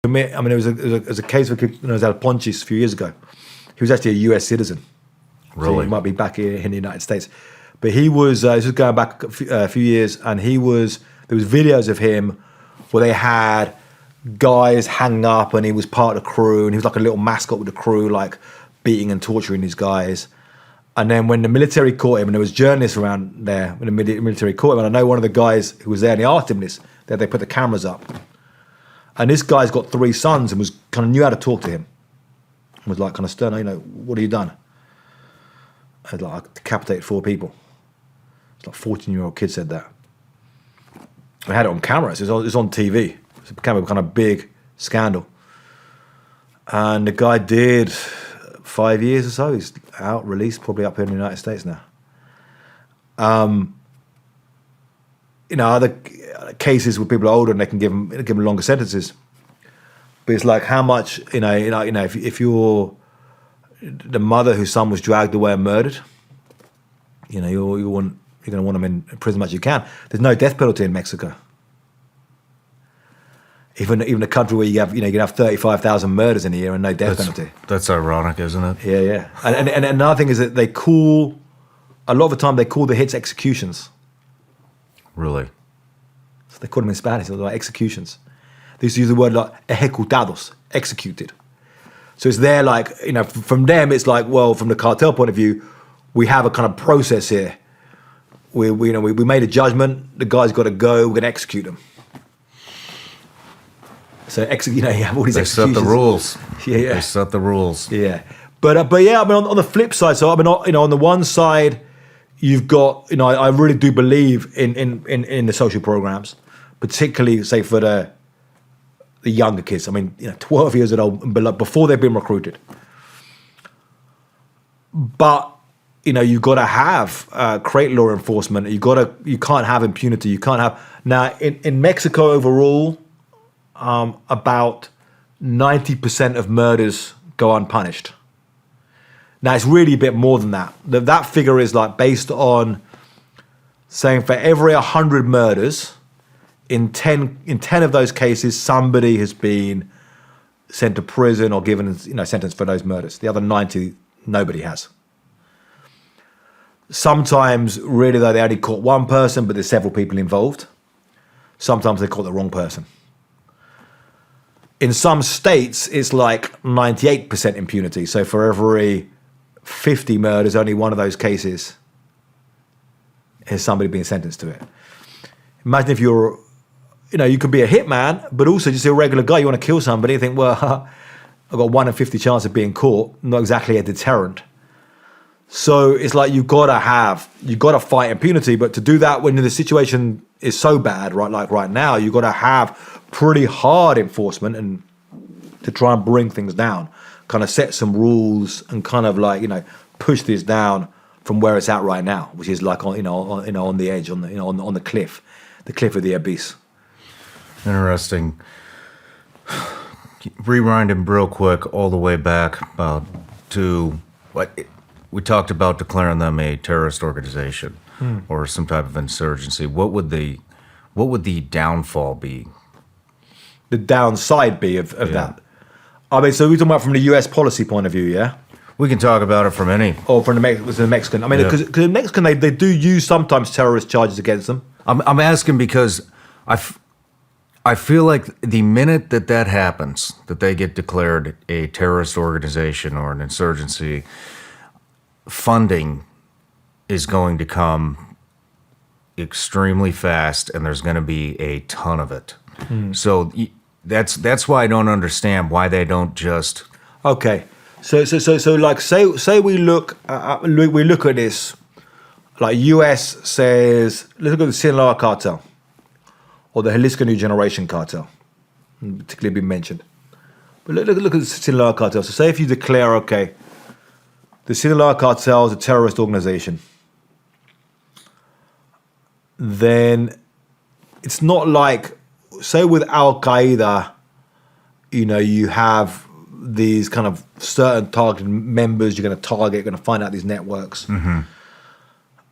commit. I mean, it was a case of Al Ponchis a few years ago. He was actually a U.S. citizen. Really? So he might be back here in the United States. But he was, this was going back a few years, and there was videos of him where they had guys hanging up, and he was part of the crew, and he was like a little mascot with the crew, like beating and torturing these guys. And then when the military caught him, and there was journalists around there when the military caught him, and I know one of the guys who was there, and he asked him this, that they put the cameras up. And this guy's got 3 sons and was kind of knew how to talk to him. Was like kind of stern, what have you done? I decapitated 4 people. It's like a 14-year-old kid said that. I had it on camera. It was on TV. It became a kind of big scandal. And the guy did 5 years or so. He's out, released, probably up here in the United States now. Other cases where people are older and they can give them longer sentences. But it's like how much, if you're the mother whose son was dragged away and murdered, you're going to want them in prison as much as you can. There's no death penalty in Mexico. Even a country where you can have 35,000 murders in a year and no death penalty. That's ironic, isn't it? Yeah. And another thing is that a lot of the time they call the hits executions. Really? So they call them in Spanish, like executions. They used to use the word like ejecutados, executed. So it's there like, from them it's like, well, from the cartel point of view, we have a kind of process here. We made a judgment, the guy's got to go, we're going to execute him. So you have all these executions. They set the rules. Yeah. They set the rules. Yeah. But yeah, I mean, on the flip side, so I mean, on the one side, you've got, I really do believe in the social programs, particularly, say, for the younger kids. I mean, 12 years old, before they've been recruited. But, you've got to have create law enforcement. You can't have impunity. You can't have... Now, in Mexico overall, about 90% of murders go unpunished. Now, it's really a bit more than that. That figure is like based on saying for every 100 murders, in 10 of those cases, somebody has been sent to prison or given sentence for those murders. The other 90, nobody has. Sometimes, really, though, they only caught one person, but there's several people involved. Sometimes they caught the wrong person. In some states, it's like 98% impunity. So for every 50 murders, only one of those cases has somebody being sentenced to it. Imagine if you're, you could be a hitman, but also just a regular guy. You want to kill somebody, you think, well, I've got 1 in 50 chance of being caught. Not exactly a deterrent. So it's like you've got to fight impunity. But to do that when the situation is so bad, right? Like right now, you've got to have pretty hard enforcement and to try and bring things down, kind of set some rules and kind of like, push this down from where it's at right now, which is like on the edge, on the cliff of the abyss. Interesting. Rewinding real quick all the way back to what we talked about, declaring them a terrorist organization or some type of insurgency. What would the downfall be? The downside be of that? I mean, so we're talking about from the U.S. policy point of view, yeah? We can talk about it from any. Or from the Mexican. I mean, because the Mexican, they do use sometimes terrorist charges against them. I'm asking because I feel like the minute that happens, that they get declared a terrorist organization or an insurgency, funding is going to come extremely fast, and there's going to be a ton of it. So that's why I don't understand why they don't just. Okay, so like say we look at this, like U.S. says, let's look at the Sinaloa cartel or the Jalisco New Generation cartel, particularly been mentioned. But look at the Sinaloa cartel. So say if you declare, okay, the Sinaloa cartel is a terrorist organization, then it's not like, say with Al Qaeda, you have these kind of certain targeted members you're going to target, you're going to find out these networks and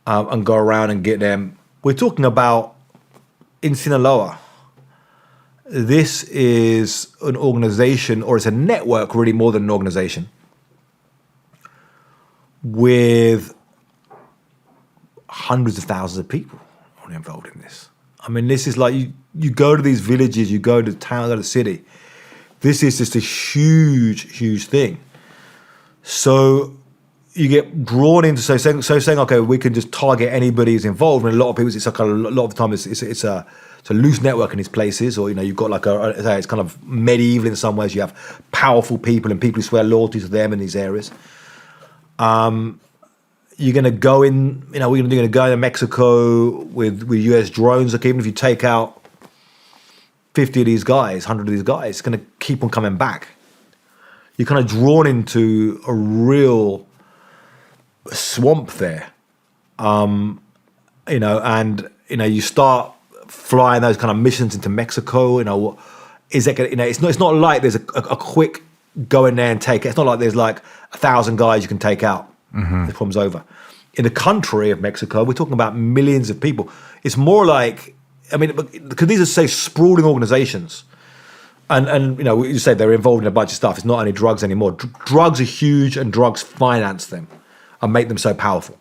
go around and get them. We're talking about in Sinaloa, This is an organization, or it's a network really more than an organization, with hundreds of thousands of people involved in this. I mean, this is like you go to these villages, you go to towns, go to the city. This is just a huge, huge thing. So you get drawn into saying, okay, we can just target anybody who's involved. And a lot of people, it's like a lot of the time it's a loose network in these places, or you've got like it's kind of medieval in some ways. You have powerful people and people who swear loyalty to them in these areas. You're going to go in, we're going to go into Mexico with US drones. Okay, even if you take out 50 of these guys, 100 of these guys, it's going to keep on coming back. You're kind of drawn into a real swamp there. And, you start flying those kind of missions into Mexico. Is that going to, it's not like there's a quick go in there and take it. It's not like there's like 1,000 guys you can take out. The problem's over. In the country of Mexico, we're talking about millions of people. It's more like, because these are, say, sprawling organizations. And you say they're involved in a bunch of stuff. It's not only drugs anymore. Drugs are huge, and drugs finance them and make them so powerful.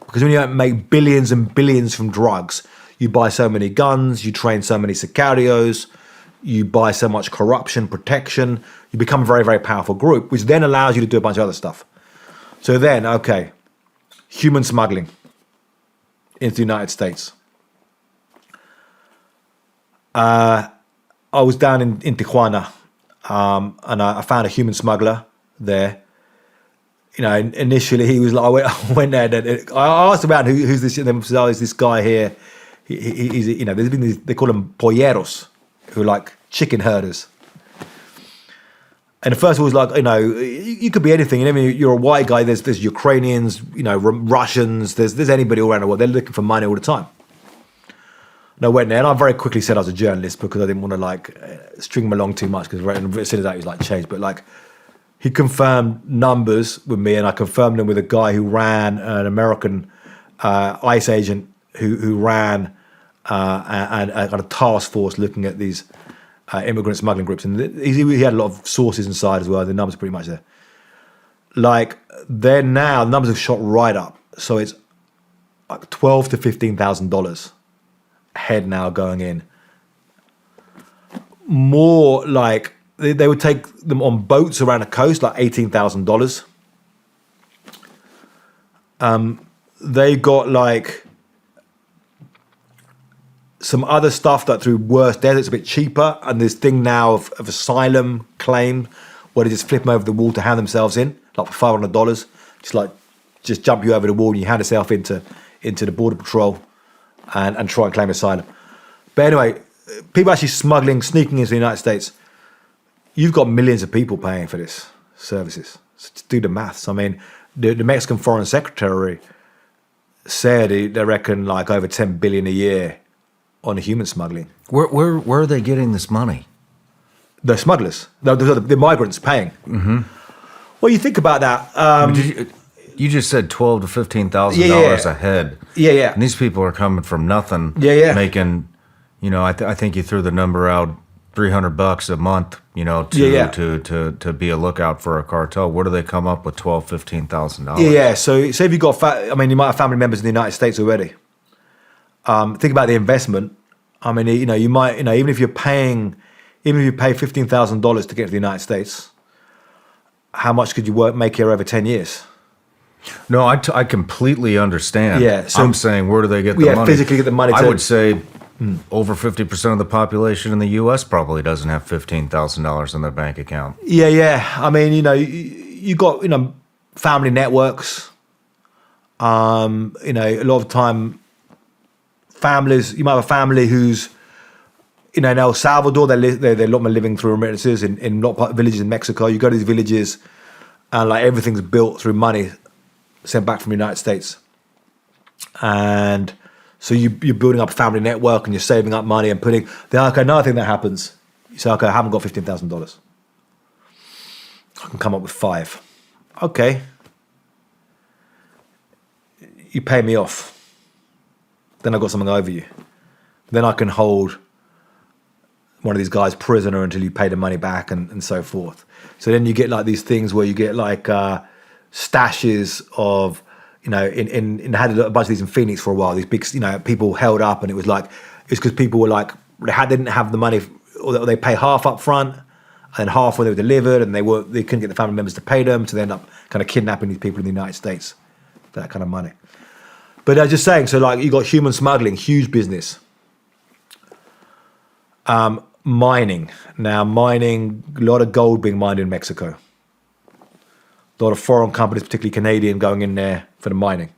Because when you make billions and billions from drugs, you buy so many guns, you train so many sicarios, you buy so much corruption, protection, you become a very, very powerful group, which then allows you to do a bunch of other stuff. So then, okay, human smuggling into the United States. I was down in Tijuana, and I found a human smuggler there. Initially he was like, I went there. And I asked about who's this. And then said, is this guy here? He's there's been these, they call them polleros, who are like chicken herders. And at first it was like, you could be anything. You're a white guy. There's Ukrainians, Russians. There's anybody all around the world. They're looking for money all the time. And I went there, and I very quickly said I was a journalist because I didn't want to string him along too much. Because as soon as that, he was changed. But he confirmed numbers with me, and I confirmed them with a guy who ran an American ICE agent who ran a task force looking at these immigrant smuggling groups, and he had a lot of sources inside as well. The numbers are pretty much there. They're now, the numbers have shot right up, so it's like $12,000 to $15,000 a head now going in. More like they would take them on boats around the coast, like $18,000. They got some other stuff that through worse deserts a bit cheaper, and this thing now of asylum claim where they just flip them over the wall to hand themselves in, like for $500, just jump you over the wall and you hand yourself into the border patrol and try and claim asylum. But anyway, people actually sneaking into the United States. You've got millions of people paying for this services. So to do the maths, the Mexican Foreign Secretary said they reckon over 10 billion a year on human smuggling. Where are they getting this money? The smugglers, the migrants paying. Mm-hmm. Well, you think about that. You just said $12,000 to $15,000 a head. Yeah. And these people are coming from nothing. Yeah. Making, I think you threw the number out, $300 a month. To be a lookout for a cartel. Where do they come up with $12,000, $15,000? Yeah. So say if you got, you might have family members in the United States already. Think about the investment. You might, even if you pay $15,000 to get to the United States, how much could you make here over 10 years? No, I completely understand. Yeah, so I'm saying, where do they get the money? Physically get the money. I would say over 50% of the population in the U.S. probably doesn't have $15,000 in their bank account. Yeah. You got family networks. A lot of time. Families, you might have a family who's, in El Salvador, they're a lot more living through remittances in a lot of villages in Mexico. You go to these villages and everything's built through money sent back from the United States. And so you're building up a family network and you're saving up money and putting, another thing that happens, you say, okay, I haven't got $15,000. I can come up with $5,000. Okay. You pay me off. Then I've got something over you. Then I can hold one of these guys prisoner until you pay the money back and so forth. So then you get like these things where you get like stashes of, in had a bunch of these in Phoenix for a while. These big, people held up, and it was like it's because people were like they didn't have the money, or they pay half up front and half when they were delivered, and they couldn't get the family members to pay them, so they end up kind of kidnapping these people in the United States for that kind of money. But I was just saying, so like you got human smuggling, huge business. Mining. Now, a lot of gold being mined in Mexico. A lot of foreign companies, particularly Canadian, going in there for the mining.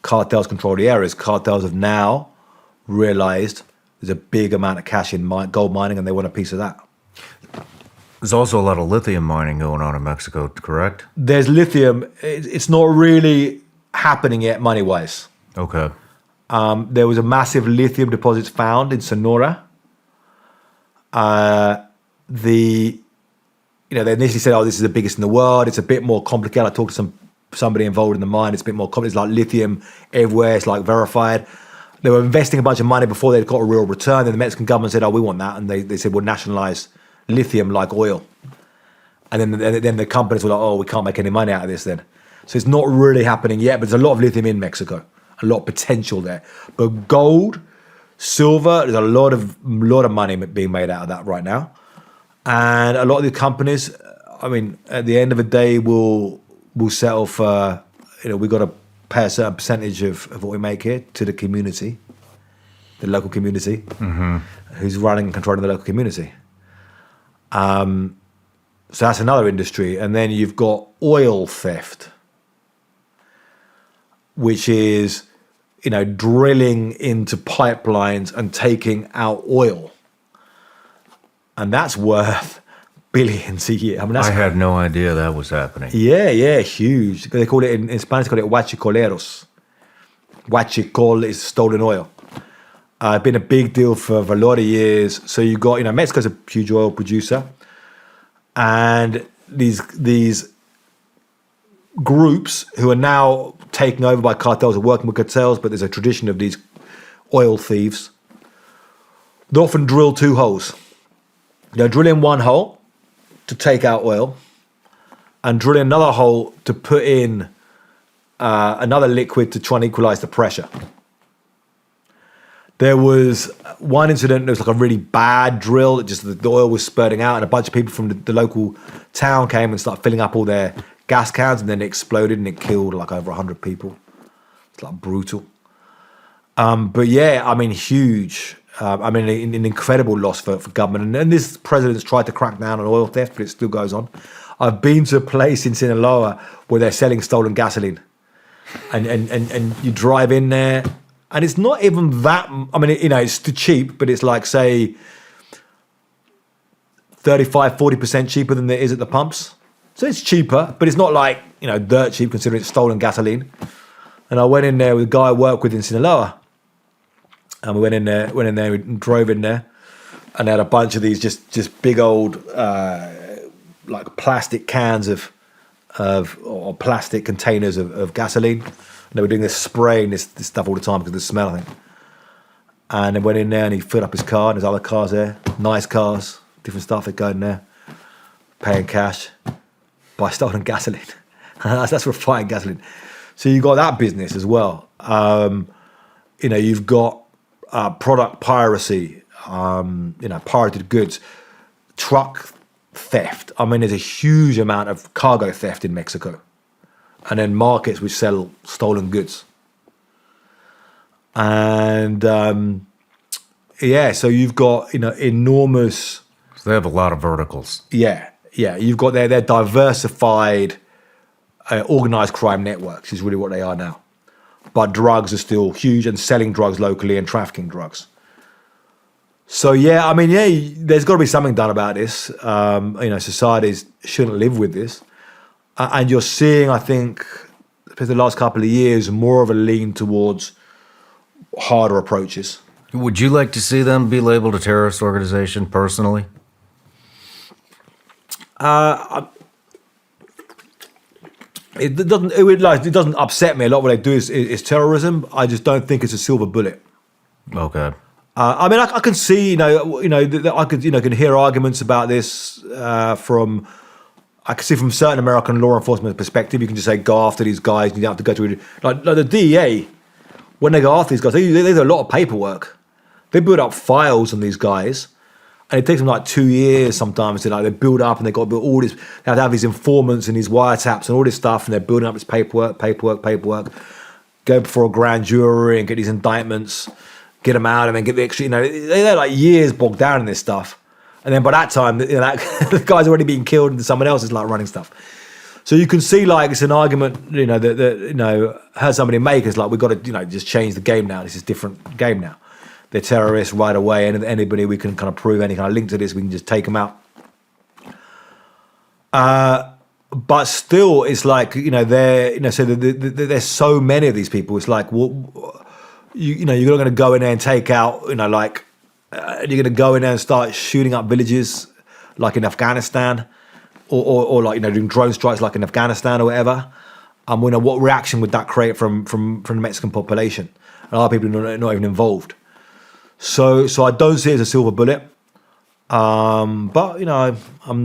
Cartels control the areas. Cartels have now realized there's a big amount of cash in gold mining, and they want a piece of that. There's also a lot of lithium mining going on in Mexico, correct? There's lithium. It's not really happening yet money-wise. Okay. There was a massive lithium deposit found in Sonora. They initially said, "Oh, this is the biggest in the world." It's a bit more complicated. I talked to somebody involved in the mine. It's a bit more complicated. It's like lithium everywhere. It's like verified. They were investing a bunch of money before they got a real return. Then the Mexican government said, "Oh, we want that," and they said, "We'll nationalize lithium like oil." And then the companies were like, "Oh, we can't make any money out of this then." So it's not really happening yet, but there's a lot of lithium in Mexico, a lot of potential there. But gold, silver, there's a lot of money being made out of that right now. And a lot of the companies, I mean, at the end of the day, will settle for, we've got to pay a certain percentage of what we make here to the community, the local community, who's running and controlling the local community. So that's another industry. And then you've got oil theft, which is, drilling into pipelines and taking out oil. And that's worth billions a year. I mean, I had no idea that was happening. Yeah, huge. They call it, in Spanish, they call it huachicoleros. Huachicol is stolen oil. Been a big deal for a lot of years. So you got, Mexico's a huge oil producer. And these groups who are now taken over by cartels, are working with cartels, but there's a tradition of these oil thieves. They often drill two holes. They'll drill in one hole to take out oil and drill in another hole to put in another liquid to try and equalize the pressure. There was one incident, there was like a really bad drill, that just the oil was spurting out, and a bunch of people from the local town came and started filling up all their gas cans, and then it exploded and it killed like over 100 people. It's like brutal. But yeah, I mean, huge. An incredible loss for government. And this president's tried to crack down on oil theft, but it still goes on. I've been to a place in Sinaloa where they're selling stolen gasoline. And you drive in there, and it's not even that, it's too cheap, but it's like, say, 35-40% cheaper than it is at the pumps. So it's cheaper, but it's not like, dirt cheap considering it's stolen gasoline. And I went in there with a guy I work with in Sinaloa. And we went in there, we drove in there, and they had a bunch of these just big old like plastic cans or plastic containers of gasoline. And they were doing this spraying this stuff all the time because of the smell, I think. And then went in there and he filled up his car, and there's other cars there, nice cars, different stuff. They go in there, paying cash, buy stolen gasoline. that's refined gasoline. So you got that business as well. You've got product piracy, pirated goods, truck theft. There's a huge amount of cargo theft in Mexico. And then markets which sell stolen goods. And so you've got, enormous... So they have a lot of verticals. Yeah. You've got their diversified organized crime networks is really what they are now. But drugs are still huge, and selling drugs locally and trafficking drugs. So there's got to be something done about this. Societies shouldn't live with this. And you're seeing, I think, for the last couple of years, more of a lean towards harder approaches. Would you like to see them be labeled a terrorist organization personally? It doesn't upset me. A lot of what they do is terrorism. I just don't think it's a silver bullet. Okay. I mean, I can see, I could, can hear arguments about this from. I can see from certain American law enforcement perspective, you can just say go after these guys. You don't have to go through like the DEA when they go after these guys. They do a lot of paperwork. They build up files on these guys, and it takes them like 2 years sometimes to they build up, and they got to build all this. They have to have these informants and these wiretaps and all this stuff, and they're building up this paperwork. Go before a grand jury and get these indictments, get them out, and then get the extra. They're like years bogged down in this stuff. And then by that time, the guy's already been killed and someone else is like running stuff. So you can see like it's an argument, that heard somebody make is like, we've got to, just change the game now. This is a different game now. They're terrorists right away. And anybody we can kind of prove any kind of link to this, we can just take them out. But still, it's like, so there's so many of these people. It's like, you're not going to go in there and take out, you're going to go in there and start shooting up villages like in Afghanistan or like, doing drone strikes like in Afghanistan or whatever. What reaction would that create from the Mexican population? A lot of people are not even involved. So I don't see it as a silver bullet. But, I'm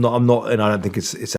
not, and I don't think it's